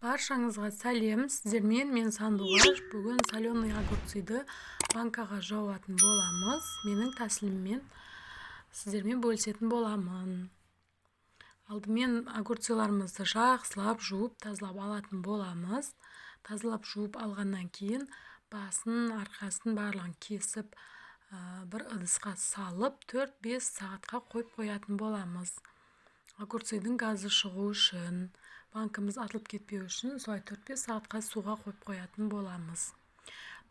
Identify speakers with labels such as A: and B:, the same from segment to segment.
A: Баршаңызға сәлем, сіздермен мен Сандуғаш. Бүгін соленый огурцыйды банкаға жауатын боламыз. Менің тәсіліммен сіздермен бөлісетін боламын. Алдымен огурцыларымызды жақсылап жуып, тазалап алатын боламыз. Тазалап жуып алғаннан кейін басын, арқасын барлығын кесіп, бір ыдысқа салып 4-5 сағатқа қойып қоятын боламыз. Огурцыйдың газы шығу үшін, банкамыз атылып кетпеу үшін солай 4-5 сағатқа суға қойып қоятын боламыз.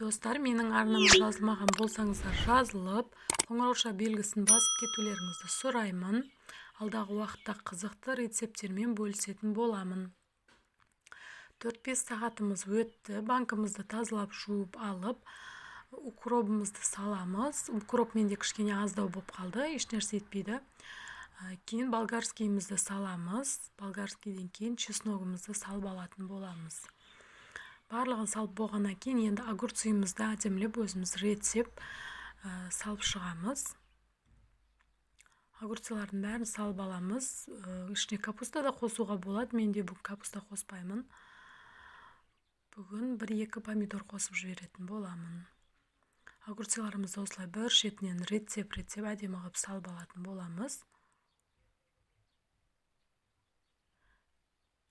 A: Достар, менің арнама жазылмаған болсаңыздар жазылып, қоңырауша белгісін басып кетулеріңізді сұраймын. Алдағы уақытта қызықты рецепттермен бөлісетін боламын. 4-5 сағатымыз өтті. Банкамызды тазалап жуып алып, укропымызды саламыз. Укроп менде кішкене аздау болып қалды, ешнәрсе етпейді. Кейін болгарскийімізді саламыз. Болгарскийден кейін чесногымызды салып алатын боламыз. Барлығын салып болғаннан кейін енді огурцыйымызды әдемілеп өзіміз реттеп салып шығамыз. Огурцылардың бәрін салып аламыз. Ішіне капуста да қосуға болады. Менде бүгін капуста қоспаймын. Бүгін 1-2 помидор қосып жіберетін боламын. Огурцыларымызды осылай бір шетінен реттеп әдемі қылып салып алатын боламыз.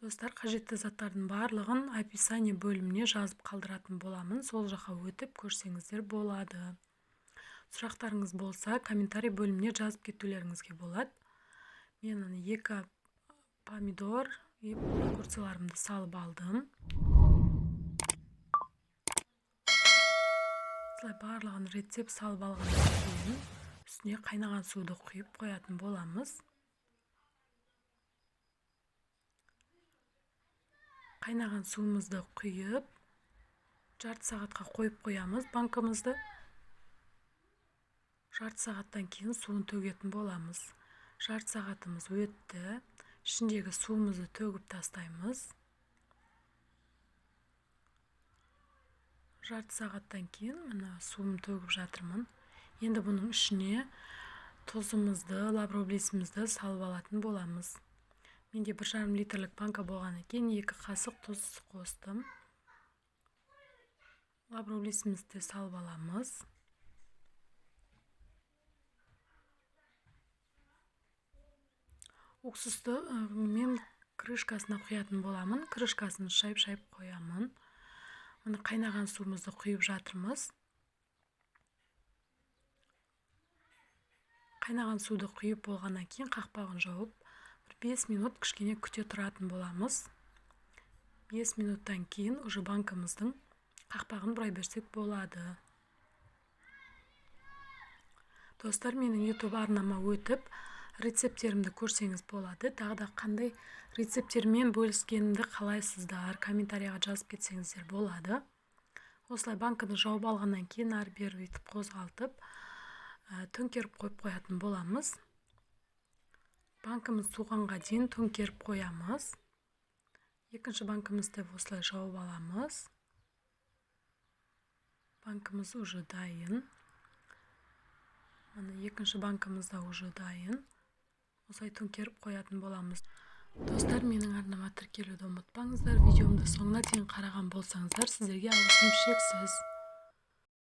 A: Достар, қажетті заттардың барлығын описание бөліміне жазып қалдыратын боламын. Сол жаққа өтіп көрсеңіздер болады. Сұрақтарыңыз болса, комментарий бөліміне жазып кетулеріңізге болады. Мен 2 помидор огурцыларымды салып алдым. Осылай барлығын реттеп салып алғаннан кейін үстіне қайнаған суды құйып қоятын боламыз. Қайнаған суымызды құйып, жарты сағатқа қойып қоямыз банкамызды. Жарты сағаттан кейін суын төгетін боламыз. Жарты сағатымыз өтті. Ішіндегі суымызды төгіп тастаймыз. Жарты сағаттан кейін суым төгіп жатырмын. Енді бұның ішіне тұзымызды, лавровлисімізді салып алатын боламыз. Менде 1,5 литрлік банка болған екен, 2 қасық тұз қостым. Лавровлисімізді салып аламыз. Уксусты мен крышкасына құятын боламын. Крышкасын шайып қоямын. Қайнаған суымызды құйып жатырмыз. Қайнаған суды құйып болғаннан кейін қақпағын жауып, 5 минут кішкене күте тұратын боламыз. 5 минуттан кейін уже банкамыздың қақпағын бұрай берсек болады. Достар, менің YouTube арнама өтіп, рецепттерімді көрсеңіз болады. Тағы да қандай рецепттермен бөліскенімді қалайсыздар, комментарияға жазып кетсеңіздер болады. Осылай банканы жауып алғаннан кейін ары-бері өйтіп қозғалтып, төңкеріп қойып қоятын боламыз. Банкамыз суығанға дейін төңкеріп қоямыз. Екінші банкамызды осылай жауып аламыз. Банкамыз уже дайын. Екінші банкамыз да уже дайын. Осылай төңкеріп қоятын боламыз. Достар, менің арнама тіркелуді ұмытпаңыздар. Видеомды соңына дейін қараған болсаңыздар, сіздерге алғысым шексіз.